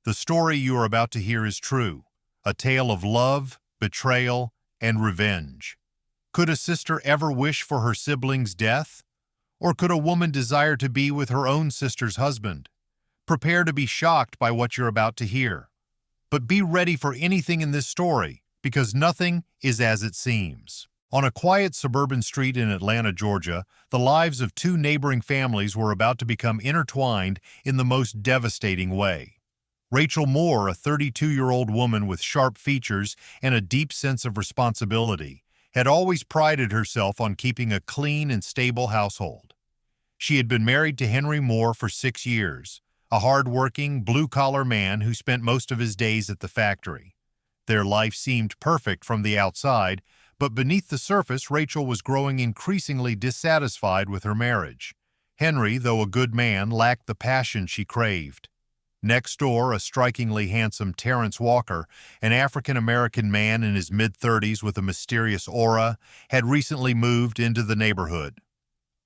The story you are about to hear is true, a tale of love, betrayal, and revenge. Could a sister ever wish for her sibling's death? Or could a woman desire to be with her own sister's husband? Prepare to be shocked by what you're about to hear. But be ready for anything in this story, because nothing is as it seems. On a quiet suburban street in Atlanta, Georgia, the lives of two neighboring families were about to become intertwined in the most devastating way. Rachel Moore, a 32-year-old woman with sharp features and a deep sense of responsibility, had always prided herself on keeping a clean and stable household. She had been married to Henry Moore for 6 years, a hard-working, blue-collar man who spent most of his days at the factory. Their life seemed perfect from the outside, but beneath the surface, Rachel was growing increasingly dissatisfied with her marriage. Henry, though a good man, lacked the passion she craved. Next door, a strikingly handsome Terrence Walker, an African-American man in his mid-30s with a mysterious aura, had recently moved into the neighborhood.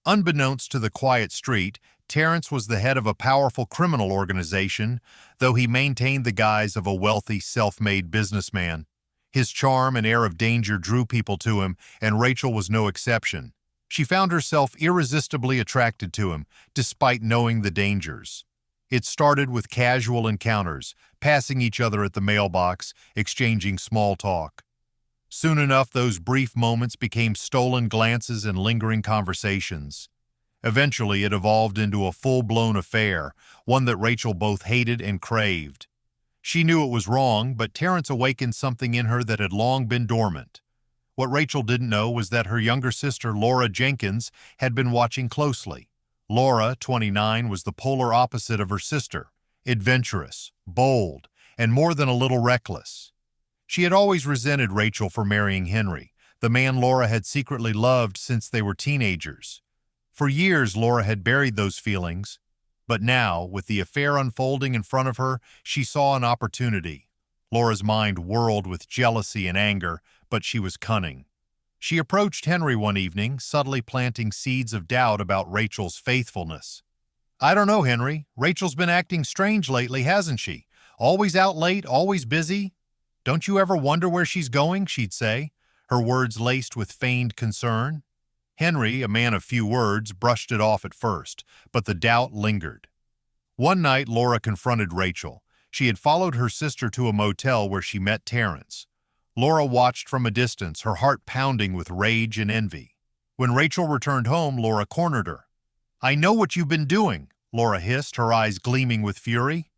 Unbeknownst to the quiet street, Terrence was the head of a powerful criminal organization, though he maintained the guise of a wealthy, self-made businessman. His charm and air of danger drew people to him, and Rachel was no exception. She found herself irresistibly attracted to him, despite knowing the dangers. It started with casual encounters, passing each other at the mailbox, exchanging small talk. Soon enough, those brief moments became stolen glances and lingering conversations. Eventually, it evolved into a full-blown affair, one that Rachel both hated and craved. She knew it was wrong, but Terrence awakened something in her that had long been dormant. What Rachel didn't know was that her younger sister, Laura Jenkins, had been watching closely. Laura, 29, was the polar opposite of her sister, adventurous, bold, and more than a little reckless. She had always resented Rachel for marrying Henry, the man Laura had secretly loved since they were teenagers. For years, Laura had buried those feelings, but now, with the affair unfolding in front of her, she saw an opportunity. Laura's mind whirled with jealousy and anger, but she was cunning. She approached Henry one evening, subtly planting seeds of doubt about Rachel's faithfulness. "I don't know, Henry. Rachel's been acting strange lately, hasn't she? Always out late, always busy. Don't you ever wonder where she's going?" she'd say, her words laced with feigned concern. Henry, a man of few words, brushed it off at first, but the doubt lingered. One night, Laura confronted Rachel. She had followed her sister to a motel where she met Terrence. Laura watched from a distance, her heart pounding with rage and envy. When Rachel returned home, Laura cornered her. "I know what you've been doing," Laura hissed, her eyes gleaming with fury.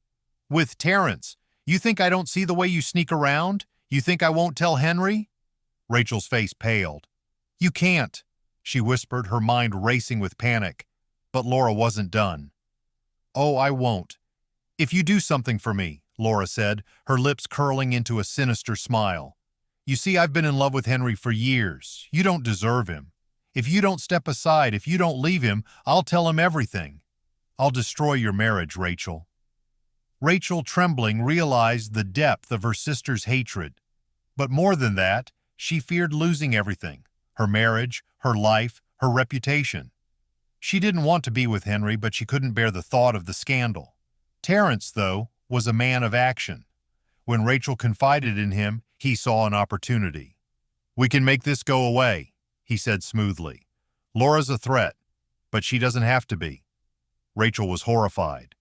"With Terrence. You think I don't see the way you sneak around? You think I won't tell Henry?" Rachel's face paled. "You can't," she whispered, her mind racing with panic. But Laura wasn't done. "Oh, I won't. If you do something for me," Laura said, her lips curling into a sinister smile. "You see, I've been in love with Henry for years. You don't deserve him. If you don't step aside, if you don't leave him, I'll tell him everything. I'll destroy your marriage, Rachel." Rachel, trembling, realized the depth of her sister's hatred. But more than that, she feared losing everything: her marriage, her life, her reputation. She didn't want to be with Henry, but she couldn't bear the thought of the scandal. Terrence, though, was a man of action. When Rachel confided in him, he saw an opportunity. "We can make this go away," he said smoothly. "Laura's a threat, but she doesn't have to be." Rachel was horrified.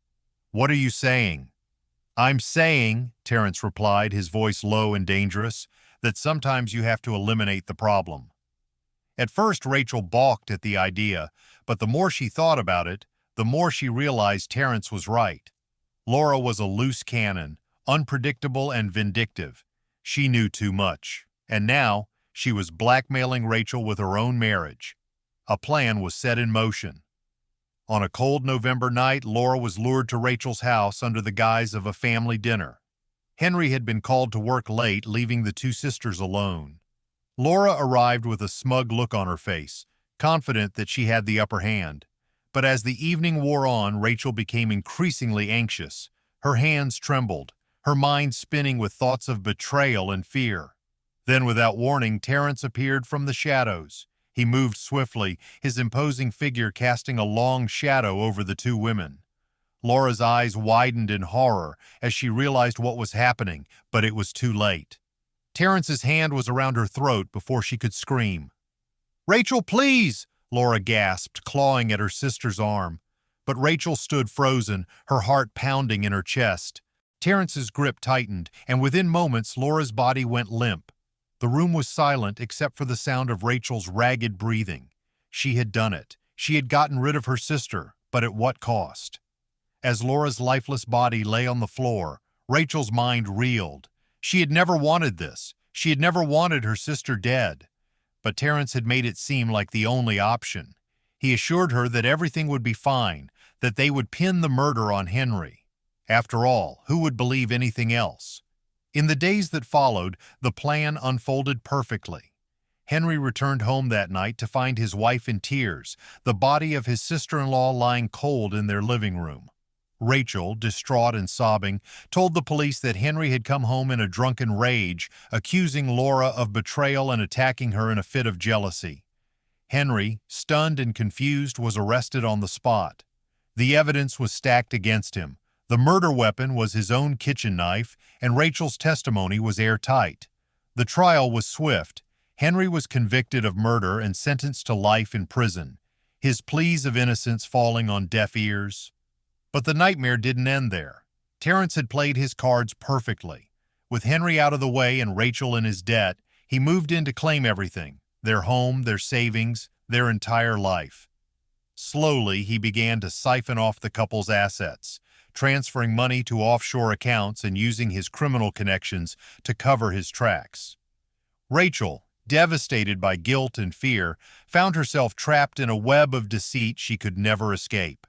"What are you saying?" "I'm saying," Terrence replied, his voice low and dangerous, "that sometimes you have to eliminate the problem." At first, Rachel balked at the idea, but the more she thought about it, the more she realized Terrence was right. Laura was a loose cannon, unpredictable and vindictive. She knew too much, and now she was blackmailing Rachel with her own marriage. A plan was set in motion. On a cold November night, Laura was lured to Rachel's house under the guise of a family dinner. Henry had been called to work late, leaving the two sisters alone. Laura arrived with a smug look on her face, confident that she had the upper hand. But as the evening wore on, Rachel became increasingly anxious. Her hands trembled, her mind spinning with thoughts of betrayal and fear. Then, without warning, Terrence appeared from the shadows. He moved swiftly, his imposing figure casting a long shadow over the two women. Laura's eyes widened in horror as she realized what was happening, but it was too late. Terrence's hand was around her throat before she could scream. "Rachel, please!" Laura gasped, clawing at her sister's arm. But Rachel stood frozen, her heart pounding in her chest. Terrence's grip tightened, and within moments Laura's body went limp. The room was silent except for the sound of Rachel's ragged breathing. She had done it. She had gotten rid of her sister, but at what cost? As Laura's lifeless body lay on the floor, Rachel's mind reeled. She had never wanted this. She had never wanted her sister dead. But Terrence had made it seem like the only option. He assured her that everything would be fine, that they would pin the murder on Henry. After all, who would believe anything else? In the days that followed, the plan unfolded perfectly. Henry returned home that night to find his wife in tears, the body of his sister-in-law lying cold in their living room. Rachel, distraught and sobbing, told the police that Henry had come home in a drunken rage, accusing Laura of betrayal and attacking her in a fit of jealousy. Henry, stunned and confused, was arrested on the spot. The evidence was stacked against him. The murder weapon was his own kitchen knife, and Rachel's testimony was airtight. The trial was swift. Henry was convicted of murder and sentenced to life in prison, his pleas of innocence falling on deaf ears. But the nightmare didn't end there. Terrence had played his cards perfectly. With Henry out of the way and Rachel in his debt, he moved in to claim everything, their home, their savings, their entire life. Slowly, he began to siphon off the couple's assets, transferring money to offshore accounts and using his criminal connections to cover his tracks. Rachel, devastated by guilt and fear, found herself trapped in a web of deceit she could never escape.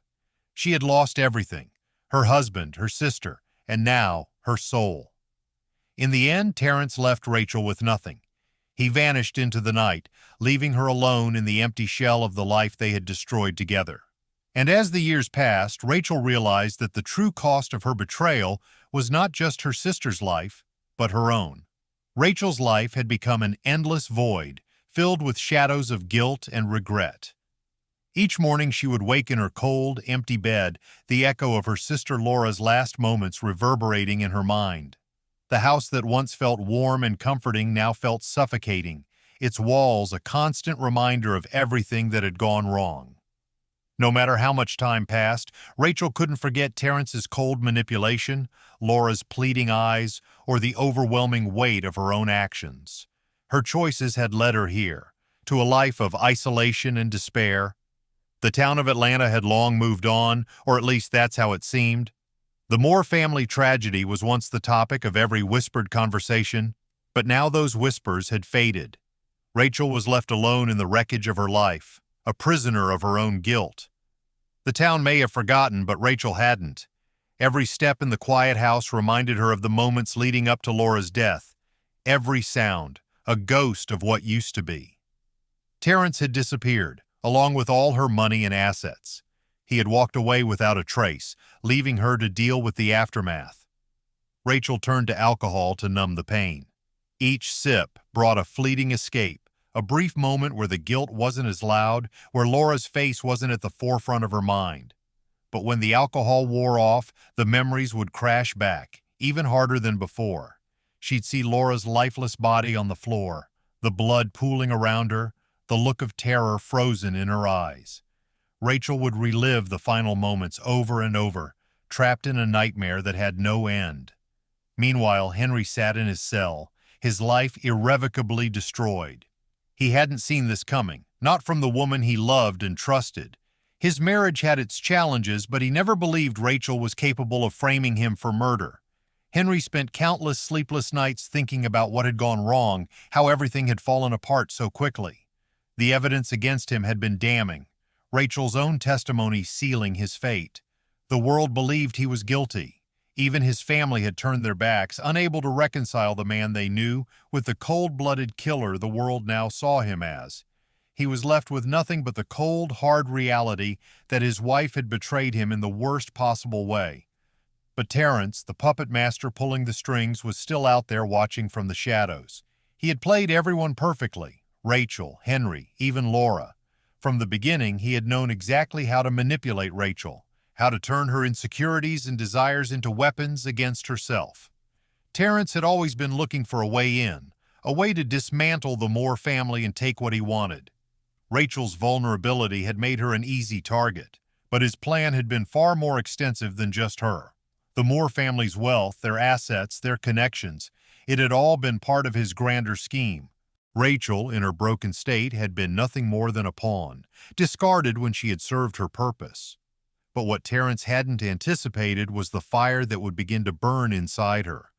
She had lost everything, her husband, her sister, and now her soul. In the end, Terrence left Rachel with nothing. He vanished into the night, leaving her alone in the empty shell of the life they had destroyed together. And as the years passed, Rachel realized that the true cost of her betrayal was not just her sister's life, but her own. Rachel's life had become an endless void, filled with shadows of guilt and regret. Each morning she would wake in her cold, empty bed, the echo of her sister Laura's last moments reverberating in her mind. The house that once felt warm and comforting now felt suffocating, its walls a constant reminder of everything that had gone wrong. No matter how much time passed, Rachel couldn't forget Terrence's cold manipulation, Laura's pleading eyes, or the overwhelming weight of her own actions. Her choices had led her here, to a life of isolation and despair. The town of Atlanta had long moved on, or at least that's how it seemed. The Moore family tragedy was once the topic of every whispered conversation, but now those whispers had faded. Rachel was left alone in the wreckage of her life, a prisoner of her own guilt. The town may have forgotten, but Rachel hadn't. Every step in the quiet house reminded her of the moments leading up to Laura's death. Every sound, a ghost of what used to be. Terrence had disappeared, along with all her money and assets. He had walked away without a trace, leaving her to deal with the aftermath. Rachel turned to alcohol to numb the pain. Each sip brought a fleeting escape, a brief moment where the guilt wasn't as loud, where Laura's face wasn't at the forefront of her mind. But when the alcohol wore off, the memories would crash back, even harder than before. She'd see Laura's lifeless body on the floor, the blood pooling around her, the look of terror frozen in her eyes. Rachel would relive the final moments over and over, trapped in a nightmare that had no end. Meanwhile, Henry sat in his cell, his life irrevocably destroyed. He hadn't seen this coming, not from the woman he loved and trusted. His marriage had its challenges, but he never believed Rachel was capable of framing him for murder. Henry spent countless sleepless nights thinking about what had gone wrong, how everything had fallen apart so quickly. The evidence against him had been damning, Rachel's own testimony sealing his fate. The world believed he was guilty. Even his family had turned their backs, unable to reconcile the man they knew with the cold-blooded killer the world now saw him as. He was left with nothing but the cold, hard reality that his wife had betrayed him in the worst possible way. But Terrence, the puppet master pulling the strings, was still out there watching from the shadows. He had played everyone perfectly. Rachel, Henry, even Laura. From the beginning, he had known exactly how to manipulate Rachel, how to turn her insecurities and desires into weapons against herself. Terrence had always been looking for a way in, a way to dismantle the Moore family and take what he wanted. Rachel's vulnerability had made her an easy target, but his plan had been far more extensive than just her. The Moore family's wealth, their assets, their connections, it had all been part of his grander scheme. Rachel, in her broken state, had been nothing more than a pawn, discarded when she had served her purpose. But what Terrence hadn't anticipated was the fire that would begin to burn inside her.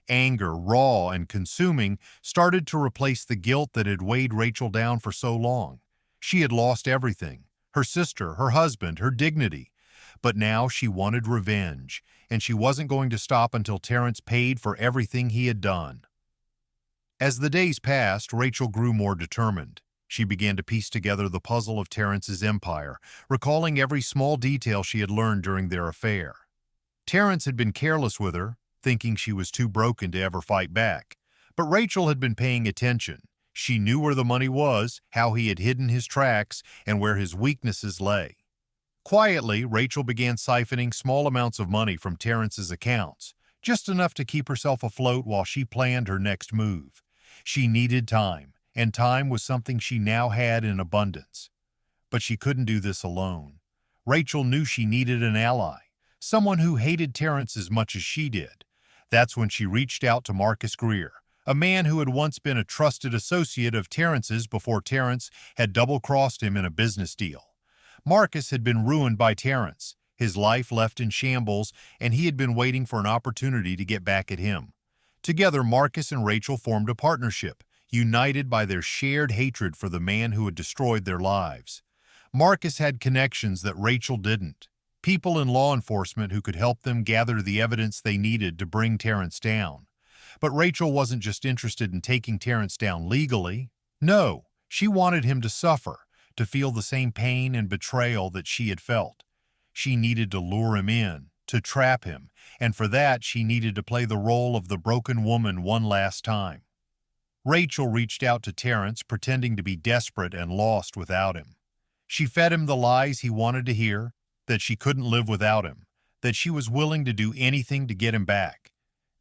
Anger, raw and consuming, started to replace the guilt that had weighed Rachel down for so long. She had lost everything: her sister, her husband, her dignity. But now she wanted revenge, and she wasn't going to stop until Terrence paid for everything he had done. As the days passed, Rachel grew more determined. She began to piece together the puzzle of Terrence's empire, recalling every small detail she had learned during their affair. Terrence had been careless with her, thinking she was too broken to ever fight back. But Rachel had been paying attention. She knew where the money was, how he had hidden his tracks, and where his weaknesses lay. Quietly, Rachel began siphoning small amounts of money from Terrence's accounts, just enough to keep herself afloat while she planned her next move. She needed time, and time was something she now had in abundance. But she couldn't do this alone. Rachel knew she needed an ally, someone who hated Terrence as much as she did. That's when she reached out to Marcus Greer, a man who had once been a trusted associate of Terrence's before Terrence had double-crossed him in a business deal. Marcus had been ruined by Terrence, his life left in shambles, and he had been waiting for an opportunity to get back at him. Together, Marcus and Rachel formed a partnership, united by their shared hatred for the man who had destroyed their lives. Marcus had connections that Rachel didn't. People in law enforcement who could help them gather the evidence they needed to bring Terrence down. But Rachel wasn't just interested in taking Terrence down legally. No, she wanted him to suffer, to feel the same pain and betrayal that she had felt. She needed to lure him in, to trap him, and for that she needed to play the role of the broken woman one last time. Rachel reached out to Terrence, pretending to be desperate and lost without him. She fed him the lies he wanted to hear, that she couldn't live without him, that she was willing to do anything to get him back.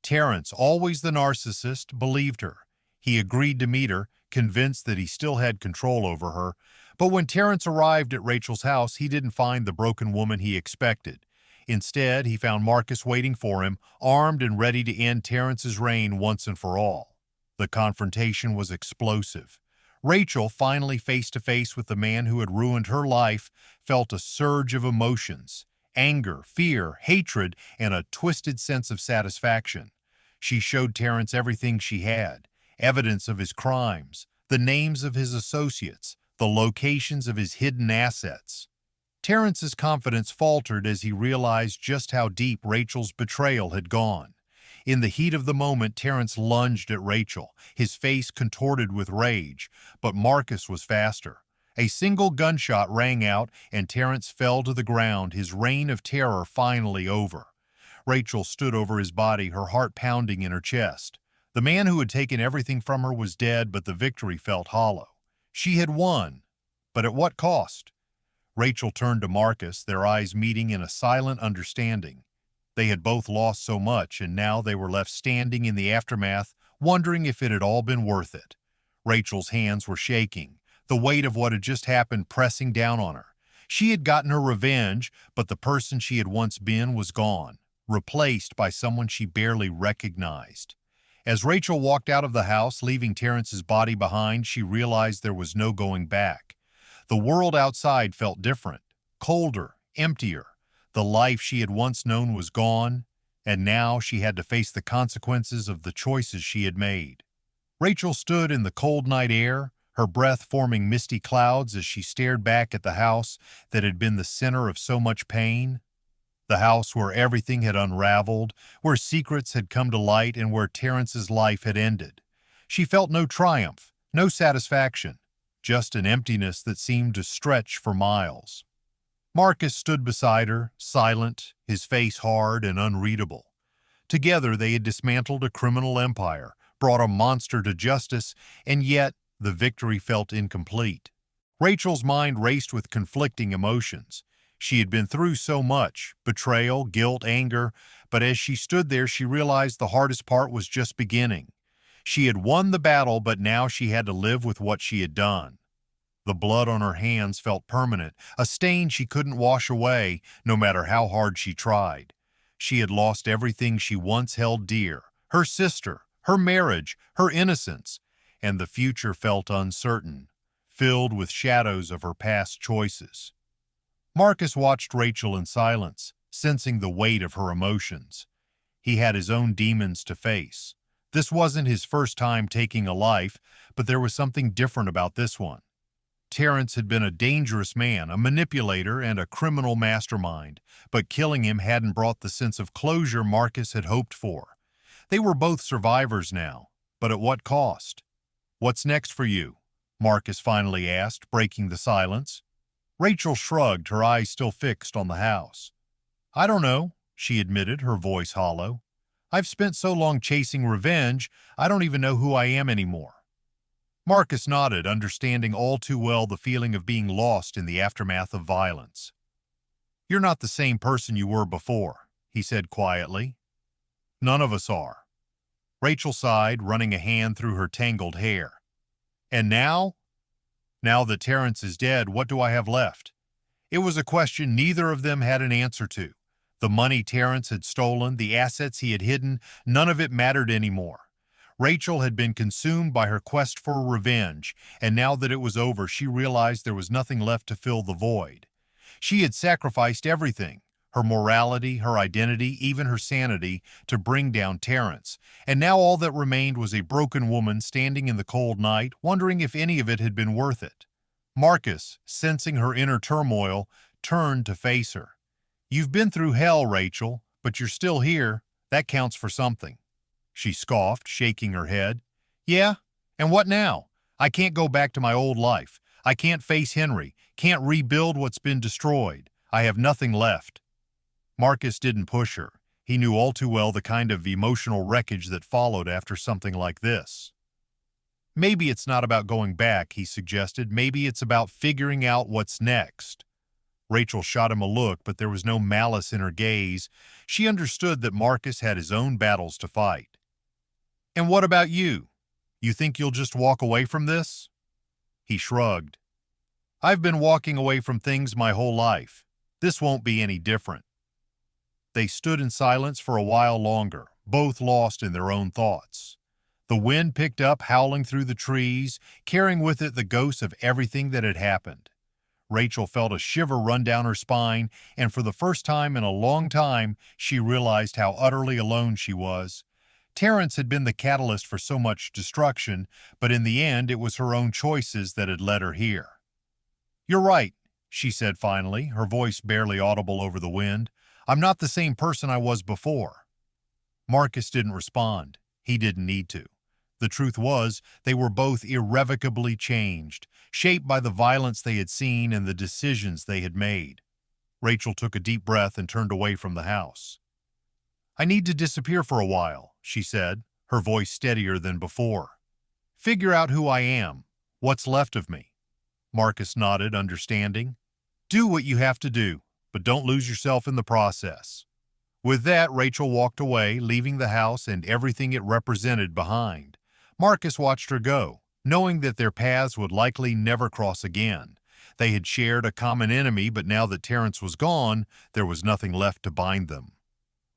Terrence, always the narcissist, believed her. He agreed to meet her, convinced that he still had control over her. But when Terrence arrived at Rachel's house, he didn't find the broken woman he expected. Instead, he found Marcus waiting for him, armed and ready to end Terrence's reign once and for all. The confrontation was explosive. Rachel, finally face to face with the man who had ruined her life, felt a surge of emotions: anger, fear, hatred, and a twisted sense of satisfaction. She showed Terrence everything she had: evidence of his crimes, the names of his associates, the locations of his hidden assets. Terrence's confidence faltered as he realized just how deep Rachel's betrayal had gone. In the heat of the moment, Terrence lunged at Rachel, his face contorted with rage, but Marcus was faster. A single gunshot rang out, and Terrence fell to the ground, his reign of terror finally over. Rachel stood over his body, her heart pounding in her chest. The man who had taken everything from her was dead, but the victory felt hollow. She had won, but at what cost? Rachel turned to Marcus, their eyes meeting in a silent understanding. They had both lost so much, and now they were left standing in the aftermath, wondering if it had all been worth it. Rachel's hands were shaking, the weight of what had just happened pressing down on her. She had gotten her revenge, but the person she had once been was gone, replaced by someone she barely recognized. As Rachel walked out of the house, leaving Terrence's body behind, she realized there was no going back. The world outside felt different, colder, emptier. The life she had once known was gone, and now she had to face the consequences of the choices she had made. Rachel stood in the cold night air, her breath forming misty clouds as she stared back at the house that had been the center of so much pain. The house where everything had unraveled, where secrets had come to light, and where Terrence's life had ended. She felt no triumph, no satisfaction, just an emptiness that seemed to stretch for miles. Marcus stood beside her, silent, his face hard and unreadable. Together they had dismantled a criminal empire, brought a monster to justice, and yet the victory felt incomplete. Rachel's mind raced with conflicting emotions. She had been through so much, betrayal, guilt, anger, but as she stood there, she realized the hardest part was just beginning. She had won the battle, but now she had to live with what she had done. The blood on her hands felt permanent, a stain she couldn't wash away, no matter how hard she tried. She had lost everything she once held dear, her sister, her marriage, her innocence, and the future felt uncertain, filled with shadows of her past choices. Marcus watched Rachel in silence, sensing the weight of her emotions. He had his own demons to face. This wasn't his first time taking a life, but there was something different about this one. Terrence had been a dangerous man, a manipulator, and a criminal mastermind, but killing him hadn't brought the sense of closure Marcus had hoped for. They were both survivors now, but at what cost? "What's next for you?" Marcus finally asked, breaking the silence. Rachel shrugged, her eyes still fixed on the house. "I don't know," she admitted, her voice hollow. "I've spent so long chasing revenge, I don't even know who I am anymore." Marcus nodded, understanding all too well the feeling of being lost in the aftermath of violence. "You're not the same person you were before," he said quietly. "None of us are." Rachel sighed, running a hand through her tangled hair. "And now? Now that Terrence is dead, what do I have left?" It was a question neither of them had an answer to. The money Terrence had stolen, the assets he had hidden, none of it mattered anymore. Rachel had been consumed by her quest for revenge, and now that it was over, she realized there was nothing left to fill the void. She had sacrificed everything, her morality, her identity, even her sanity, to bring down Terrence, and now all that remained was a broken woman standing in the cold night, wondering if any of it had been worth it. Marcus, sensing her inner turmoil, turned to face her. "You've been through hell, Rachel, but you're still here. That counts for something." She scoffed, shaking her head. "Yeah? And what now? I can't go back to my old life. I can't face Henry, can't rebuild what's been destroyed. I have nothing left." Marcus didn't push her. He knew all too well the kind of emotional wreckage that followed after something like this. "Maybe it's not about going back," he suggested. "Maybe it's about figuring out what's next." Rachel shot him a look, but there was no malice in her gaze. She understood that Marcus had his own battles to fight. "And what about you? You think you'll just walk away from this?" He shrugged. "I've been walking away from things my whole life. This won't be any different." They stood in silence for a while longer, both lost in their own thoughts. The wind picked up, howling through the trees, carrying with it the ghosts of everything that had happened. Rachel felt a shiver run down her spine, and for the first time in a long time, she realized how utterly alone she was. Terrence had been the catalyst for so much destruction, but in the end, it was her own choices that had led her here. "You're right," she said finally, her voice barely audible over the wind. "I'm not the same person I was before." Marcus didn't respond. He didn't need to. The truth was, they were both irrevocably changed, shaped by the violence they had seen and the decisions they had made. Rachel took a deep breath and turned away from the house. "I need to disappear for a while," she said, her voice steadier than before. "Figure out who I am, what's left of me." Marcus nodded, understanding. "Do what you have to do, but don't lose yourself in the process." With that, Rachel walked away, leaving the house and everything it represented behind. Marcus watched her go, knowing that their paths would likely never cross again. They had shared a common enemy, but now that Terrence was gone, there was nothing left to bind them.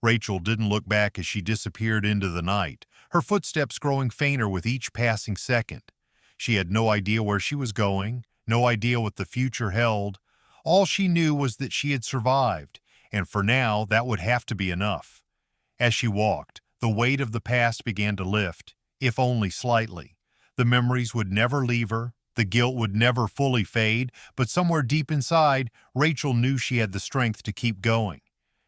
Rachel didn't look back as she disappeared into the night, her footsteps growing fainter with each passing second. She had no idea where she was going, no idea what the future held. All she knew was that she had survived, and for now, that would have to be enough. As she walked, the weight of the past began to lift, if only slightly. The memories would never leave her, the guilt would never fully fade, but somewhere deep inside, Rachel knew she had the strength to keep going.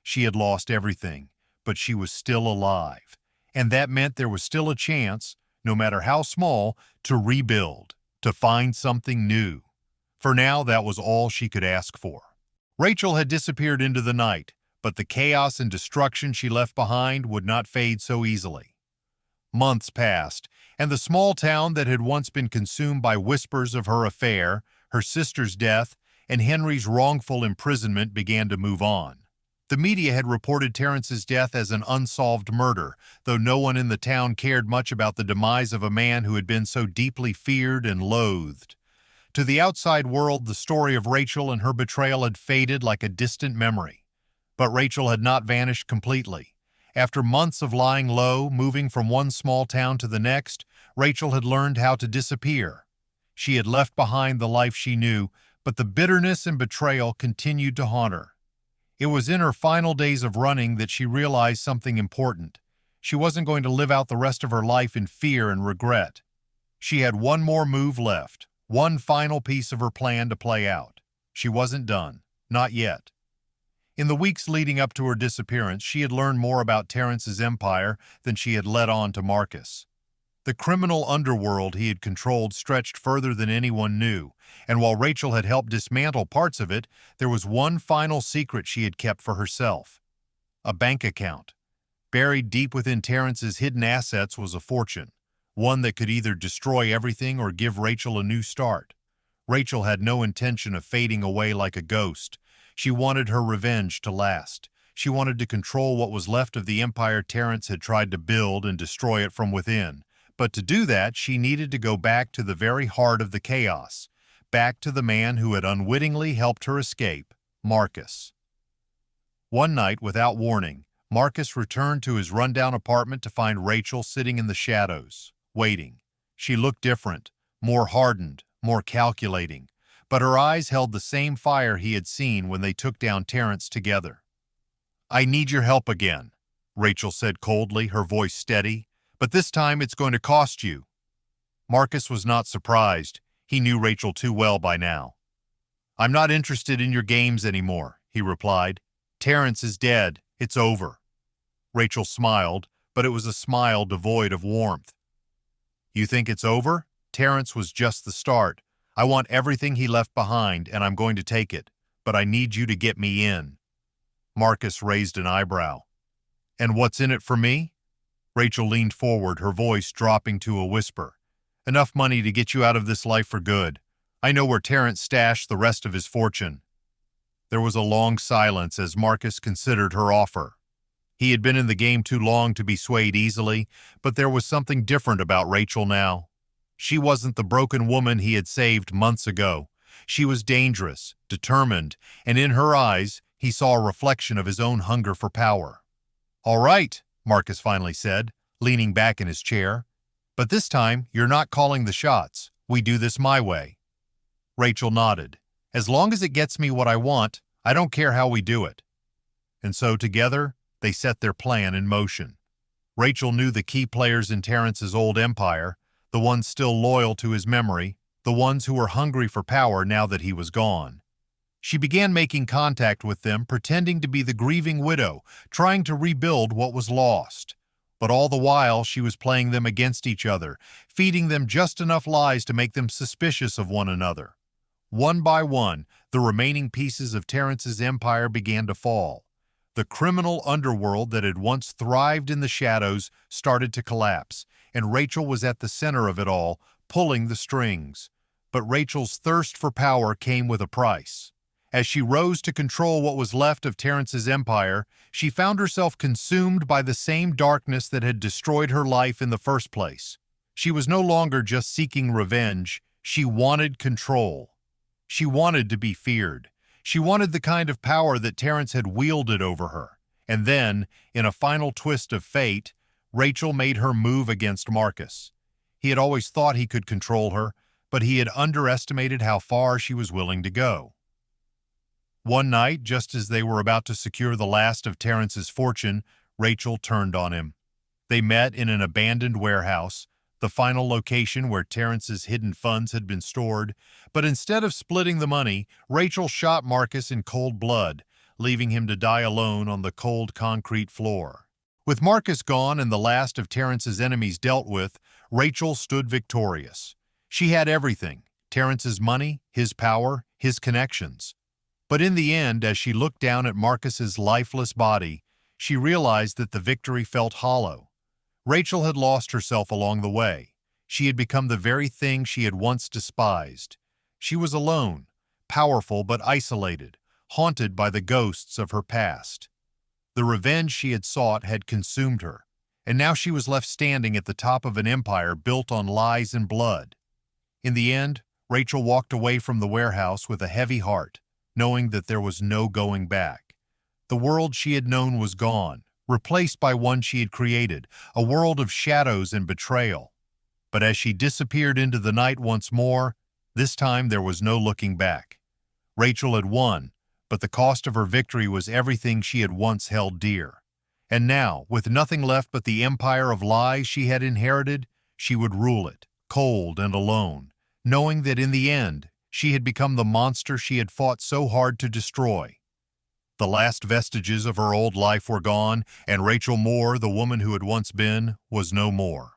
She had lost everything, but she was still alive, and that meant there was still a chance, no matter how small, to rebuild, to find something new. For now, that was all she could ask for. Rachel had disappeared into the night, but the chaos and destruction she left behind would not fade so easily. Months passed, and the small town that had once been consumed by whispers of her affair, her sister's death, and Henry's wrongful imprisonment began to move on. The media had reported Terrence's death as an unsolved murder, though no one in the town cared much about the demise of a man who had been so deeply feared and loathed. To the outside world, the story of Rachel and her betrayal had faded like a distant memory. But Rachel had not vanished completely. After months of lying low, moving from one small town to the next, Rachel had learned how to disappear. She had left behind the life she knew, but the bitterness and betrayal continued to haunt her. It was in her final days of running that she realized something important. She wasn't going to live out the rest of her life in fear and regret. She had one more move left, one final piece of her plan to play out. She wasn't done. Not yet. In the weeks leading up to her disappearance, she had learned more about Terrence's empire than she had let on to Marcus. The criminal underworld he had controlled stretched further than anyone knew, and while Rachel had helped dismantle parts of it, there was one final secret she had kept for herself. A bank account. Buried deep within Terrence's hidden assets was a fortune, one that could either destroy everything or give Rachel a new start. Rachel had no intention of fading away like a ghost. She wanted her revenge to last. She wanted to control what was left of the empire Terrence had tried to build and destroy it from within. But to do that, she needed to go back to the very heart of the chaos, back to the man who had unwittingly helped her escape, Marcus. One night, without warning, Marcus returned to his rundown apartment to find Rachel sitting in the shadows, waiting. She looked different, more hardened, more calculating, but her eyes held the same fire he had seen when they took down Terrence together. "I need your help again," Rachel said coldly, her voice steady. "But this time it's going to cost you." Marcus was not surprised. He knew Rachel too well by now. "I'm not interested in your games anymore," he replied. "Terrence is dead. It's over." Rachel smiled, but it was a smile devoid of warmth. "You think it's over? Terrence was just the start. I want everything he left behind, and I'm going to take it. But I need you to get me in." Marcus raised an eyebrow. "And what's in it for me?" Rachel leaned forward, her voice dropping to a whisper. "Enough money to get you out of this life for good. I know where Terrence stashed the rest of his fortune." There was a long silence as Marcus considered her offer. He had been in the game too long to be swayed easily, but there was something different about Rachel now. She wasn't the broken woman he had saved months ago. She was dangerous, determined, and in her eyes, he saw a reflection of his own hunger for power. "All right," Marcus finally said, leaning back in his chair. "But this time, you're not calling the shots. We do this my way." Rachel nodded. "As long as it gets me what I want, I don't care how we do it." And so together, they set their plan in motion. Rachel knew the key players in Terrence's old empire, the ones still loyal to his memory, the ones who were hungry for power now that he was gone. She began making contact with them, pretending to be the grieving widow, trying to rebuild what was lost. But all the while, she was playing them against each other, feeding them just enough lies to make them suspicious of one another. One by one, the remaining pieces of Terrence's empire began to fall. The criminal underworld that had once thrived in the shadows started to collapse, and Rachel was at the center of it all, pulling the strings. But Rachel's thirst for power came with a price. As she rose to control what was left of Terrence's empire, she found herself consumed by the same darkness that had destroyed her life in the first place. She was no longer just seeking revenge. She wanted control. She wanted to be feared. She wanted the kind of power that Terrence had wielded over her. And then, in a final twist of fate, Rachel made her move against Marcus. He had always thought he could control her, but he had underestimated how far she was willing to go. One night, just as they were about to secure the last of Terrence's fortune, Rachel turned on him. They met in an abandoned warehouse, the final location where Terrence's hidden funds had been stored, but instead of splitting the money, Rachel shot Marcus in cold blood, leaving him to die alone on the cold concrete floor. With Marcus gone and the last of Terrence's enemies dealt with, Rachel stood victorious. She had everything: Terrence's money, his power, his connections. But in the end, as she looked down at Marcus's lifeless body, she realized that the victory felt hollow. Rachel had lost herself along the way. She had become the very thing she had once despised. She was alone, powerful but isolated, haunted by the ghosts of her past. The revenge she had sought had consumed her, and now she was left standing at the top of an empire built on lies and blood. In the end, Rachel walked away from the warehouse with a heavy heart, knowing that there was no going back. The world she had known was gone, replaced by one she had created, a world of shadows and betrayal. But as she disappeared into the night once more, this time there was no looking back. Rachel had won, but the cost of her victory was everything she had once held dear. And now, with nothing left but the empire of lies she had inherited, she would rule it, cold and alone, knowing that in the end, she had become the monster she had fought so hard to destroy. The last vestiges of her old life were gone, and Rachel Moore, the woman who had once been, was no more.